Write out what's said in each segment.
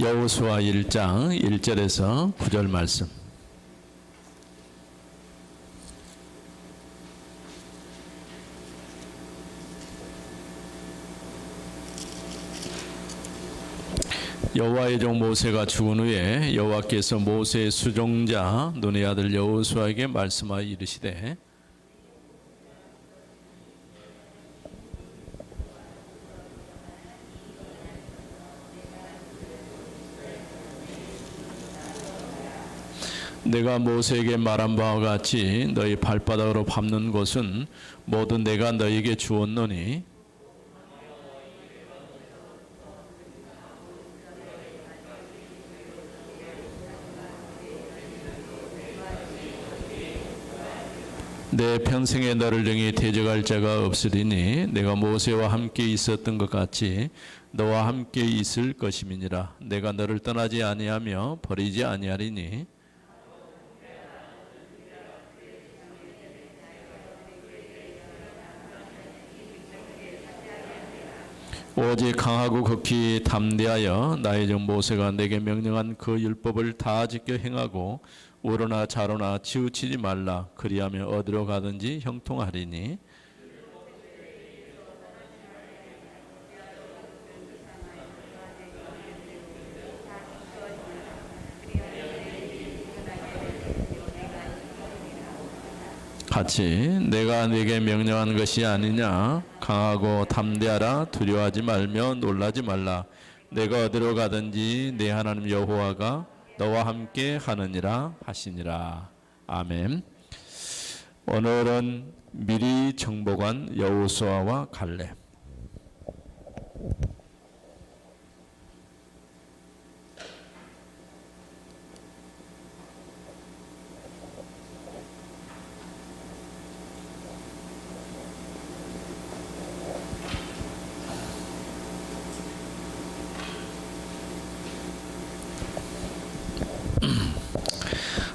여호수아 1장 1절에서 9절 말씀. 여호와의 종 모세가 죽은 후에 여호와께서 모세의 수종자 눈의 아들 여호수아에게 말씀하여 이르시되 내가 모세에게 말한 바와 같이 너희 발바닥으로 밟는 곳은 모두 내가 너희에게 주었노니 내 평생에 너를 등에 대적할 자가 없으리니 내가 모세와 함께 있었던 것 같이 너와 함께 있을 것임이니라. 내가 너를 떠나지 아니하며 버리지 아니하리니 오직 강하고 극히 담대하여 나의 종 모세가 내게 명령한 그 율법을 다 지켜 행하고 우러나 좌로나 치우치지 말라. 그리하면 어디로 가든지 형통하리니 같이 내가 네게 명령한 것이 아니냐. 강하고 담대하라. 두려워하지 말며 놀라지 말라. 내가 어디로 가든지 내 하나님 여호와가 너와 함께 하느니라 하시니라. 아멘. 오늘은 미리 정복한 여호수아와 갈렙.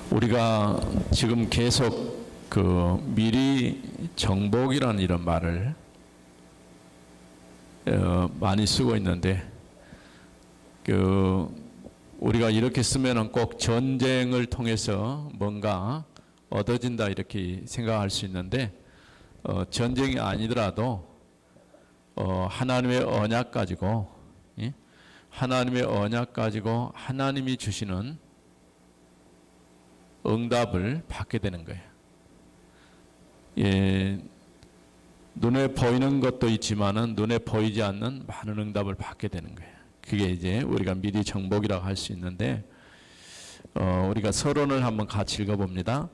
우리가 지금 계속 그 미리 정복이라는 이런 말을 많이 쓰고 있는데 우리가 이렇게 쓰면은 꼭 전쟁을 통해서 뭔가 얻어진다 이렇게 생각할 수 있는데 전쟁이 아니더라도 하나님의 언약 가지고 하나님의 언약 가지고 하나님이 주시는 응답을 받게 되는 거예요. 예, 눈에 보이는 것도 있지만은 눈에 보이지 않는 많은 응답을 받게 되는 거예요. 그게 이제 우리가 미리 정복이라고 할 수 있는데 우리가 서론을 한번 같이 읽어봅니다.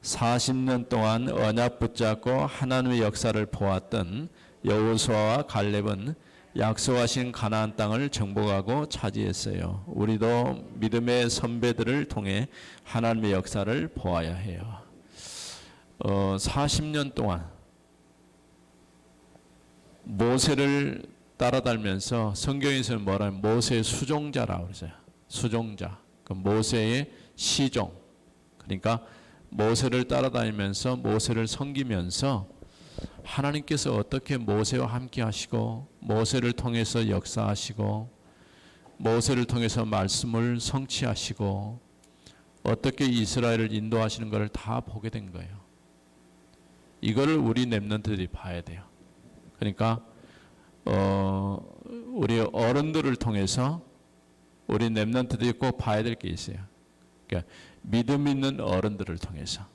40년 동안 언약 붙잡고 하나님의 역사를 보았던 여호수아와 갈렙은 약속하신 가나안 땅을 정복하고 차지했어요. 우리도 믿음의 선배들을 통해 하나님의 역사를 보아야 해요. 40년 동안 모세를 따라다니면서 성경에서는 뭐라면 모세의 수종자라고 그러죠. 수종자. 그 모세의 시종. 그러니까 모세를 따라다니면서 모세를 섬기면서 하나님께서 어떻게 모세와 함께 하시고 모세를 통해서 역사하시고 모세를 통해서 말씀을 성취하시고 어떻게 이스라엘을 인도하시는 것을 다 보게 된 거예요. 이거를 우리 렘넌트들이 봐야 돼요. 그러니까 우리 어른들을 통해서 우리 렘넌트들이 꼭 봐야 될 게 있어요. 그러니까 믿음 있는 어른들을 통해서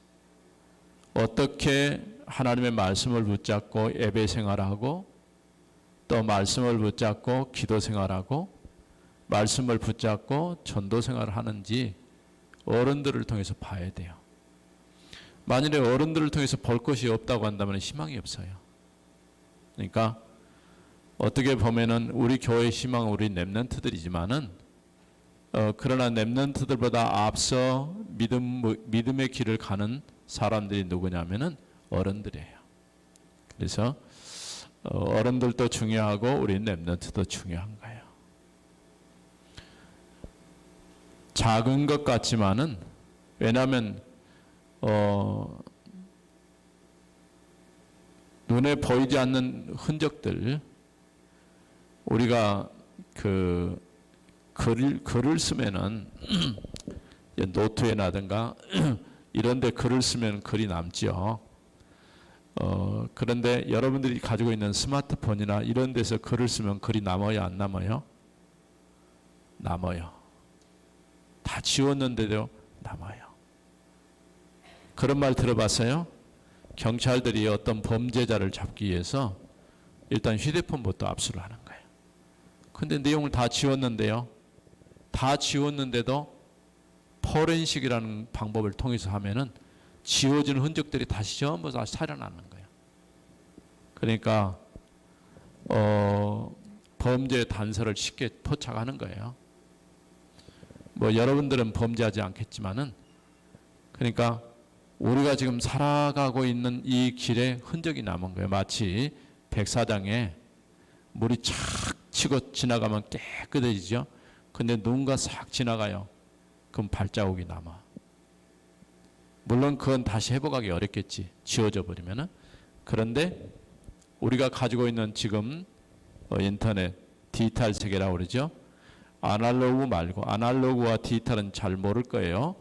어떻게 하나님의 말씀을 붙잡고 예배 생활하고 또 말씀을 붙잡고 기도 생활하고 말씀을 붙잡고 전도 생활을 하는지 어른들을 통해서 봐야 돼요. 만일에 어른들을 통해서 볼 것이 없다고 한다면 희망이 없어요. 그러니까 어떻게 보면은 우리 교회의 희망은 우리 렘넌트들이지만은 그러나 렘넌트들보다 앞서 믿음의 길을 가는 사람들이 누구냐면은 어른들이에요. 그래서 어른들도 중요하고 우리 렘넌트도 중요한 거예요. 작은 것 같지만은 왜냐하면 눈에 보이지 않는 흔적들 우리가 글을 쓰면은 노트에나든가 이런 데 글을 쓰면 글이 남죠. 그런데 여러분들이 가지고 있는 스마트폰이나 이런 데서 글을 쓰면 글이 남아요, 안 남아요? 남아요. 다 지웠는데도 남아요. 그런 말 들어봤어요? 경찰들이 어떤 범죄자를 잡기 위해서 일단 휴대폰부터 압수를 하는 거예요. 근데 내용을 다 지웠는데요. 다 지웠는데도 포렌식이라는 방법을 통해서 하면은 지워진 흔적들이 다시 전부 다시 살아나는 거예요. 그러니까 범죄의 단서를 쉽게 포착하는 거예요. 뭐 여러분들은 범죄하지 않겠지만은, 그러니까 우리가 지금 살아가고 있는 이 길에 흔적이 남은 거예요. 마치 백사장에 물이 착 치고 지나가면 깨끗해지죠. 근데 누군가 싹 지나가요. 그럼 발자국이 남아. 물론 그건 다시 회복하기 어렵겠지, 지워져 버리면은. 그런데 우리가 가지고 있는 지금 인터넷 디지털 세계라고 그러죠. 아날로그 말고, 아날로그와 디지털은 잘 모를 거예요.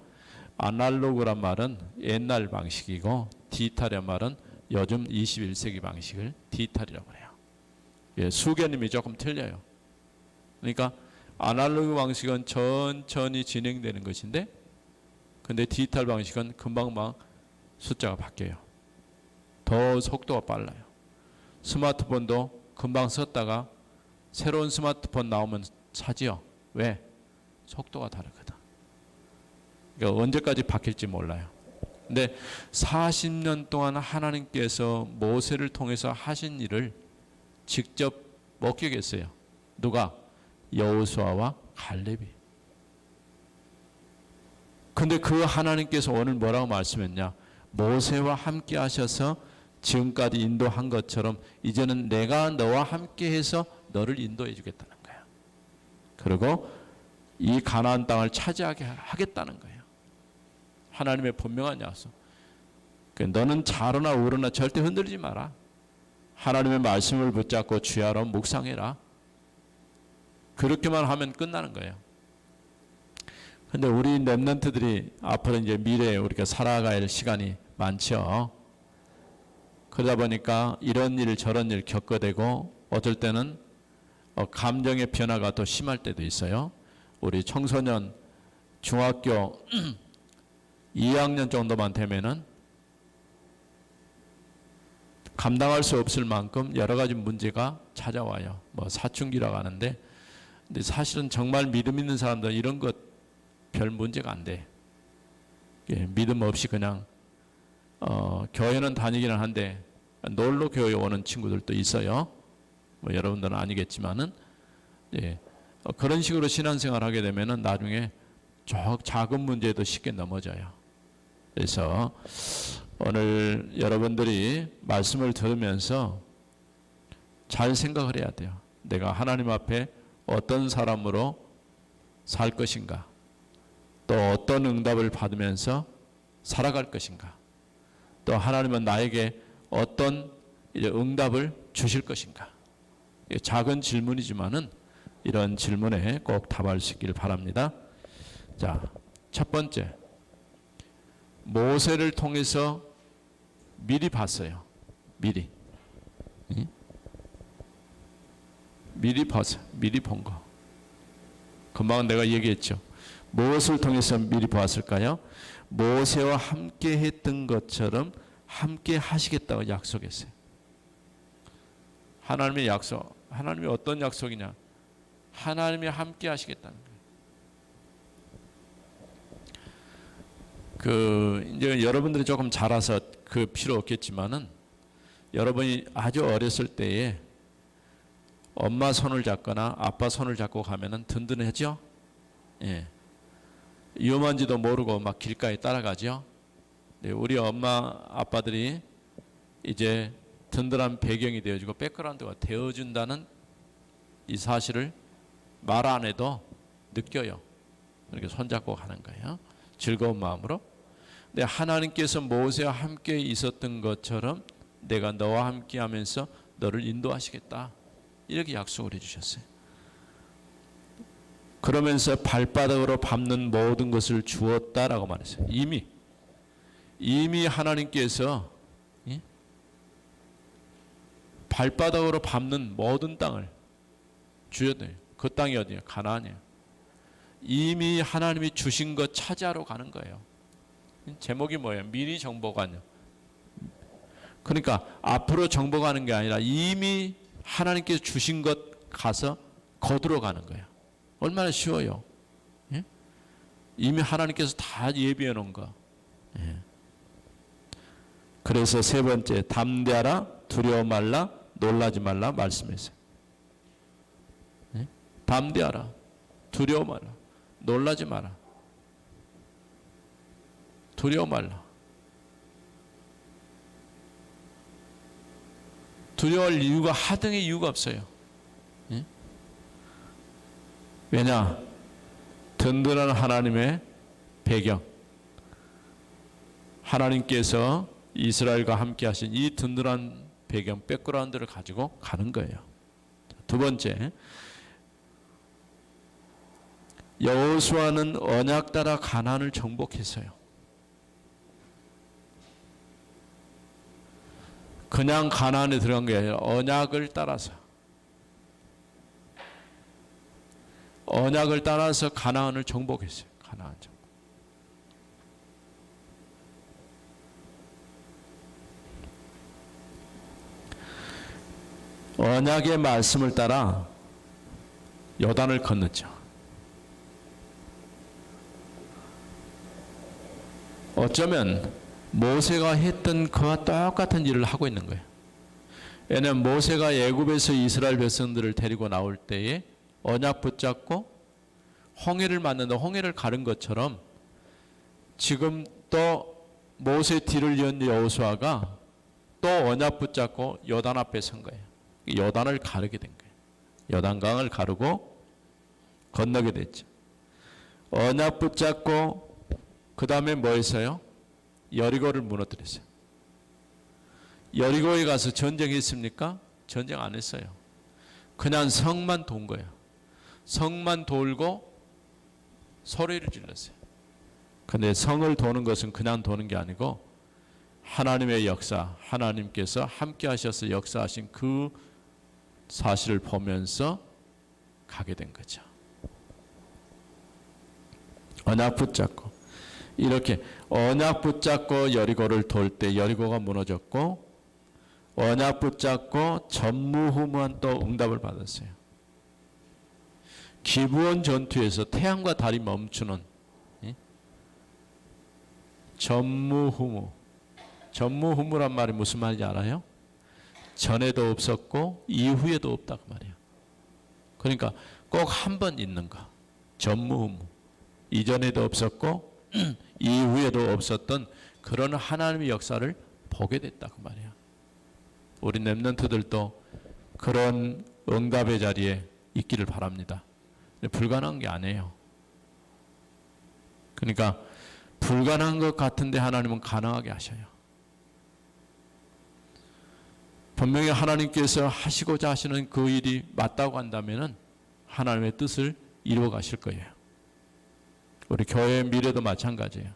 아날로그란 말은 옛날 방식이고 디지털이란 말은 요즘 21세기 방식을 디지털이라고 해요. 예, 수개념이 조금 틀려요. 그러니까 아날로그 방식은 천천히 진행되는 것인데, 근데 디지털 방식은 금방금방 숫자가 바뀌어요. 더 속도가 빨라요. 스마트폰도 금방 썼다가 새로운 스마트폰 나오면 사지요. 왜? 속도가 다르거든. 그러니까 언제까지 바뀔지 몰라요. 근데 40년 동안 하나님께서 모세를 통해서 하신 일을 직접 목격했어요. 누가? 여호수아와 갈렙이. 근데 그 하나님께서 오늘 뭐라고 말씀했냐? 모세와 함께 하셔서 지금까지 인도한 것처럼 이제는 내가 너와 함께 해서 너를 인도해 주겠다는 거야. 그리고 이 가나안 땅을 차지하게 하겠다는 거예요. 하나님의 분명한 약속. 너는 좌로나 우로나 절대 흔들리지 마라. 하나님의 말씀을 붙잡고 주야로 묵상해라. 그렇게만 하면 끝나는 거예요. 근데 우리 렘넌트들이 앞으로 이제 미래에 우리가 살아갈 시간이 많죠. 그러다 보니까 이런 일 저런 일 겪게 되고, 어쩔 때는 감정의 변화가 더 심할 때도 있어요. 우리 청소년 중학교 2학년 정도만 되면은 감당할 수 없을 만큼 여러 가지 문제가 찾아와요. 뭐 사춘기라고 하는데, 근데 사실은 정말 믿음 있는 사람들은 이런 것 별 문제가 안 돼. 예, 믿음 없이 그냥 교회는 다니기는 한데 놀러 교회 오는 친구들도 있어요. 뭐 여러분들은 아니겠지만은, 예, 그런 식으로 신앙생활 하게 되면은 나중에 작은 문제도 쉽게 넘어져요. 그래서 오늘 여러분들이 말씀을 들으면서 잘 생각을 해야 돼요. 내가 하나님 앞에 어떤 사람으로 살 것인가, 또 어떤 응답을 받으면서 살아갈 것인가, 또 하나님은 나에게 어떤 응답을 주실 것인가. 작은 질문이지만은 이런 질문에 꼭 답할 수 있기를 바랍니다. 자, 첫 번째, 모세를 통해서 미리 봤어요. 미리 봤어요. 미리 본 거. 금방 내가 얘기했죠. 무엇을 통해서 미리 보았을까요? 모세와 함께 했던 것처럼 함께 하시겠다고 약속했어요. 하나님의 약속. 하나님이 어떤 약속이냐? 하나님이 함께 하시겠다는 거예요. 이제 여러분들이 조금 자라서 그 필요 없겠지만은, 여러분이 아주 어렸을 때에 엄마 손을 잡거나 아빠 손을 잡고 가면은 든든하죠? 예. 위험한지도 모르고 막 길가에 따라가죠. 네, 우리 엄마 아빠들이 이제 든든한 배경이 되어주고 백그라운드가 되어준다는 이 사실을 말 안 해도 느껴요. 이렇게 손잡고 가는 거예요. 즐거운 마음으로. 근데 하나님께서 모세와 함께 있었던 것처럼 내가 너와 함께 하면서 너를 인도하시겠다, 이렇게 약속을 해주셨어요. 그러면서 발바닥으로 밟는 모든 것을 주었다라고 말했어요. 이미 하나님께서 발바닥으로 밟는 모든 땅을 주었대요. 그 땅이 어디예요? 가나안이에요. 이미 하나님이 주신 것 차지하러 가는 거예요. 제목이 뭐예요? 미리 정복하냐. 그러니까 앞으로 정복하는 게 아니라 이미 하나님께서 주신 것 가서 거두러 가는 거예요. 얼마나 쉬워요. 예? 이미 하나님께서 다 예비해 놓은 거. 예. 그래서 세 번째, 담대하라, 두려워 말라, 놀라지 말라 말씀했어요. 예? 담대하라, 두려워 말라, 놀라지 마라. 두려워 말라. 두려워할 이유가 하등의 이유가 없어요. 예? 왜냐? 든든한 하나님의 배경, 하나님께서 이스라엘과 함께 하신 이 든든한 배경, 백그라운드를 가지고 가는 거예요. 두 번째, 여호수아는 언약 따라 가나안을 정복했어요. 그냥 가나안에 들어간 게 아니라 언약을 따라서 가나안을 정복했어요. 가나안 정복. 언약의 말씀을 따라 요단을 건넜죠. 어쩌면 모세가 했던 그와 똑같은 일을 하고 있는 거예요. 왜냐하면 모세가 애굽에서 이스라엘 백성들을 데리고 나올 때에 언약 붙잡고 홍해를 만났는데 홍해를 가른 것처럼 지금 또 모세 뒤를 이은 여호수아가 또 언약 붙잡고 요단 앞에 선 거예요. 요단을 가르게 된 거예요. 요단강을 가르고 건너게 됐죠. 언약 붙잡고 그 다음에 뭐 했어요? 여리고를 무너뜨렸어요. 여리고에 가서 전쟁했습니까? 전쟁 안 했어요. 그냥 성만 돈 거예요. 성만 돌고 소리를 질렀어요. 근데 성을 도는 것은 그냥 도는 게 아니고 하나님의 역사, 하나님께서 함께 하셔서 역사하신 그 사실을 보면서 가게 된 거죠. 언약 붙잡고 이렇게 언약 붙잡고 여리고를 돌 때 여리고가 무너졌고 언약 붙잡고 전무후무한 또 응답을 받았어요. 기브온 전투에서 태양과 달이 멈추는 전무후무란 말이 무슨 말인지 알아요? 전에도 없었고 이후에도 없다 그 말이에요. 그러니까 꼭 한 번 있는 거. 전무후무. 이전에도 없었고 이후에도 없었던 그런 하나님의 역사를 보게 됐다 그 말이에요. 우리 렘넌트들도 그런 응답의 자리에 있기를 바랍니다. 불가능한 게 아니에요. 그러니까 불가능한 것 같은데 하나님은 가능하게 하셔요. 분명히 하나님께서 하시고자 하시는 그 일이 맞다고 한다면 하나님의 뜻을 이루어 가실 거예요. 우리 교회의 미래도 마찬가지예요.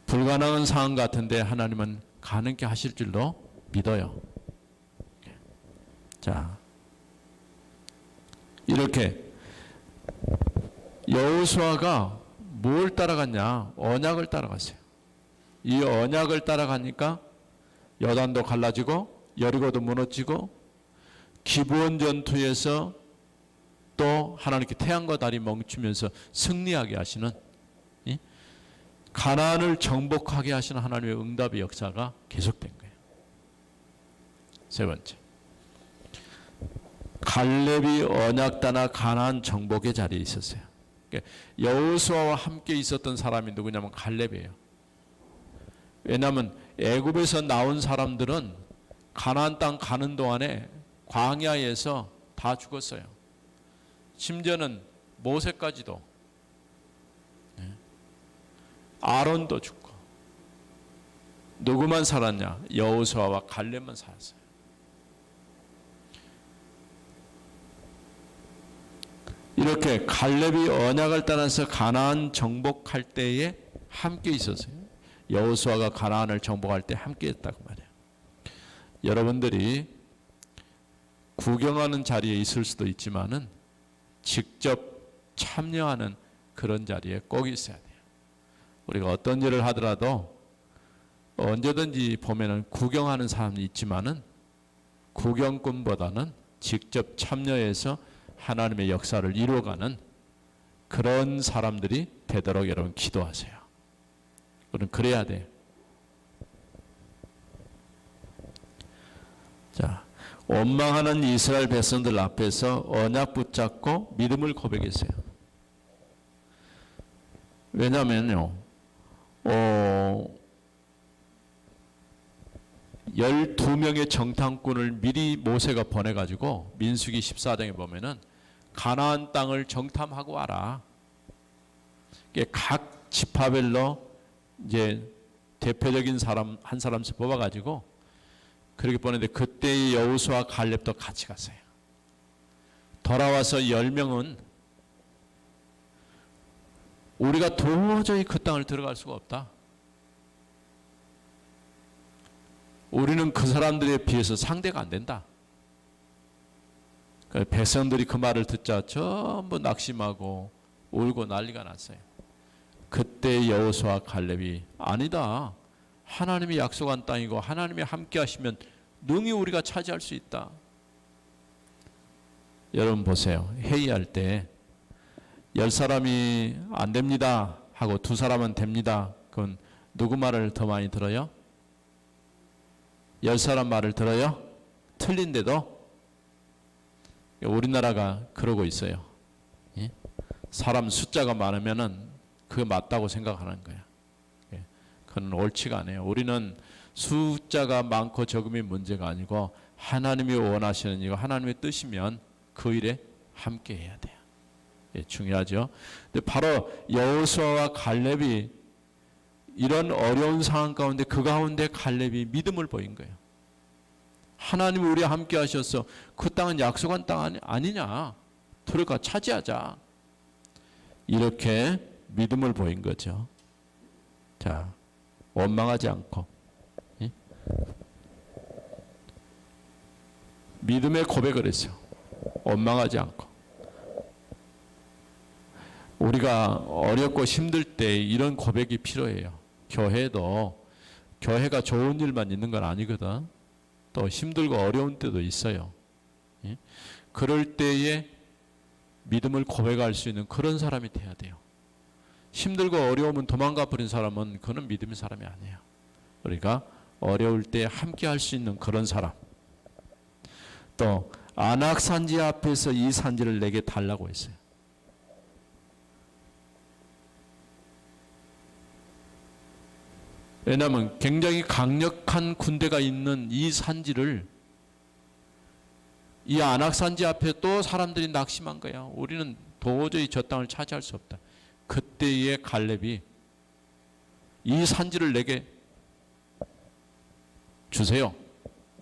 불가능한 상황 같은데 하나님은 가능케 하실 줄로 믿어요. 자, 이렇게 여호수아가 뭘 따라갔냐? 언약을 따라갔어요. 이 언약을 따라가니까 요단도 갈라지고 여리고도 무너지고 기브온 전투에서 또 하나님께 태양과 달이 멈추면서 승리하게 하시는 가나안을 정복하게 하시는 하나님의 응답의 역사가 계속된 거예요. 세 번째, 갈렙이 언약 따라 가나안 정복의 자리에 있었어요. 여호수아와 함께 있었던 사람이 누구냐면 갈렙이에요. 왜냐하면 애굽에서 나온 사람들은 가나안 땅 가는 동안에 광야에서 다 죽었어요. 심지어는 모세까지도, 아론도 죽고, 누구만 살았냐? 여호수아와 갈렙만 살았어요. 이렇게 갈렙이 언약을 따라서 가나안 정복할 때에 함께 있었어요. 여호수아가 가나안을 정복할 때 함께 했다고 말이에요. 여러분들이 구경하는 자리에 있을 수도 있지만은 직접 참여하는 그런 자리에 꼭 있어야 돼요. 우리가 어떤 일을 하더라도 언제든지 보면은 구경하는 사람이 있지만은 구경꾼보다는 직접 참여해서 하나님의 역사를 이루어가는 그런 사람들이 되도록 여러분 기도하세요. 우리는 그래야 돼요. 자, 원망하는 이스라엘 백성들 앞에서 언약 붙잡고 믿음을 고백했어요. 왜냐하면요, 12명의 정탐꾼을 미리 모세가 보내가지고 민수기 14장에 보면은 가나안 땅을 정탐하고 와라. 각 지파별로 이제 대표적인 사람 한 사람씩 뽑아가지고 그렇게 보냈는데 그때의 여호수아 갈렙도 같이 갔어요. 돌아와서 10명은 우리가 도저히 그 땅을 들어갈 수가 없다. 우리는 그 사람들에 비해서 상대가 안 된다. 백성들이 그 말을 듣자 전부 낙심하고 울고 난리가 났어요. 그때 여호수아 갈렙이 아니다. 하나님이 약속한 땅이고 하나님이 함께 하시면 능히 우리가 차지할 수 있다. 여러분 보세요. 회의할 때 10사람이 안 됩니다 하고 2사람은 됩니다. 그건 누구 말을 더 많이 들어요? 10사람 말을 들어요? 틀린데도 우리나라가 그러고 있어요. 사람 숫자가 많으면은 그게 맞다고 생각하는 거야. 그건 옳지가 않아요. 우리는 숫자가 많고 적음이 문제가 아니고 하나님이 원하시는 이거 하나님의 뜻이면 그 일에 함께 해야 돼요. 중요하죠. 근데 바로 여호수아와 갈렙이 이런 어려운 상황 가운데 그 가운데 갈렙이 믿음을 보인 거예요. 하나님이 우리와 함께 하셔서 그 땅은 약속한 땅 아니냐. 들어가 차지하자. 이렇게 믿음을 보인 거죠. 자, 원망하지 않고 믿음의 고백을 했어요. 원망하지 않고. 우리가 어렵고 힘들 때 이런 고백이 필요해요. 교회가 좋은 일만 있는 건 아니거든. 또 힘들고 어려운 때도 있어요. 그럴 때에 믿음을 고백할 수 있는 그런 사람이 돼야 돼요. 힘들고 어려우면 도망가 버린 사람은 그는 믿음의 사람이 아니에요. 우리가 어려울 때 함께 할 수 있는 그런 사람. 또 안악산지 앞에서 이 산지를 내게 달라고 했어요. 왜냐하면 굉장히 강력한 군대가 있는 이 산지를 이 안악산지 앞에 또 사람들이 낙심한 거야. 우리는 도저히 저 땅을 차지할 수 없다. 그때의 갈렙이 이 산지를 내게 주세요.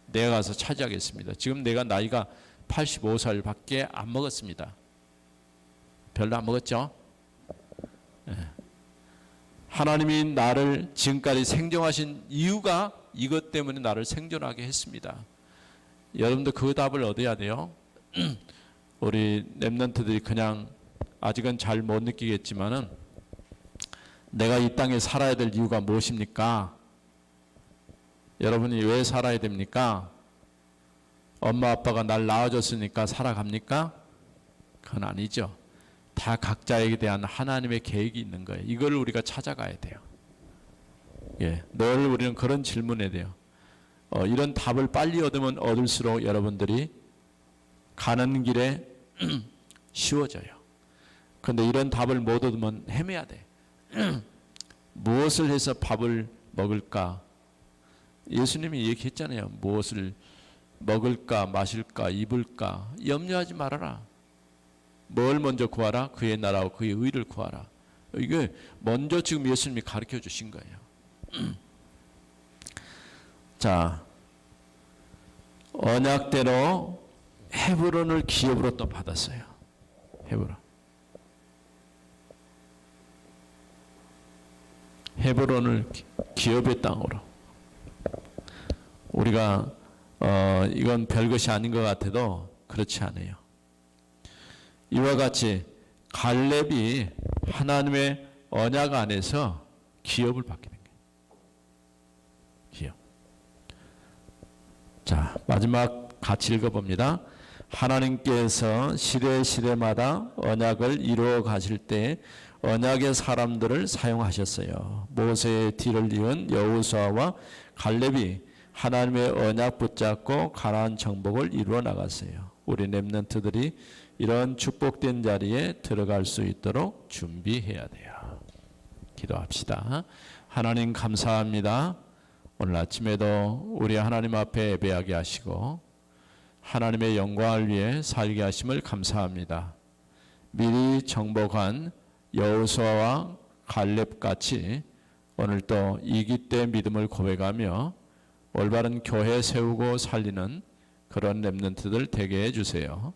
내가 가서 차지하겠습니다. 지금 내가 나이가 85살밖에 안 먹었습니다. 별로 안 먹었죠? 하나님이 나를 지금까지 생존하신 이유가 이것 때문에 나를 생존하게 했습니다. 여러분도 그 답을 얻어야 돼요. 우리 렘넌트들이 그냥 아직은 잘 못 느끼겠지만은 내가 이 땅에 살아야 될 이유가 무엇입니까? 여러분이 왜 살아야 됩니까? 엄마 아빠가 날 낳아줬으니까 살아갑니까? 그건 아니죠. 다 각자에게 대한 하나님의 계획이 있는 거예요. 이걸 우리가 찾아가야 돼요. 늘 우리는 그런 질문에 돼요. 이런 답을 빨리 얻으면 얻을수록 여러분들이 가는 길에 쉬워져요. 그런데 이런 답을 못 얻으면 헤매야 돼. 무엇을 해서 밥을 먹을까? 예수님이 얘기했잖아요. 무엇을 먹을까, 마실까, 입을까 염려하지 말아라. 뭘 먼저 구하라? 그의 나라와 그의 의를 구하라. 이게 먼저 지금 예수님이 가르쳐 주신 거예요. 자, 언약대로 헤브론을 기업으로 또 받았어요. 헤브론. 헤브론을 기업의 땅으로. 우리가 이건 별것이 아닌 것 같아도 그렇지 않아요. 이와 같이 갈렙이 하나님의 언약 안에서 기업을 받게 된 거예요. 기업. 자, 마지막 같이 읽어봅니다. 하나님께서 시대마다 언약을 이루어 가실 때 언약의 사람들을 사용하셨어요. 모세의 뒤를 이은 여호수아와 갈렙이 하나님의 언약 붙잡고 가나안 정복을 이루어 나갔어요. 우리 렘넌트들이 이런 축복된 자리에 들어갈 수 있도록 준비해야 돼요. 기도합시다. 하나님 감사합니다. 오늘 아침에도 우리 하나님 앞에 예배하게 하시고 하나님의 영광을 위해 살게 하심을 감사합니다. 미리 정복한 여호수아와 갈렙같이 오늘도 이기 때 믿음을 고백하며 올바른 교회 세우고 살리는 그런 렘넌트들 되게 해주세요.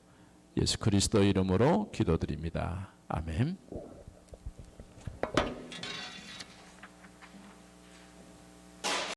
예수 그리스도 이름으로 기도드립니다. 아멘.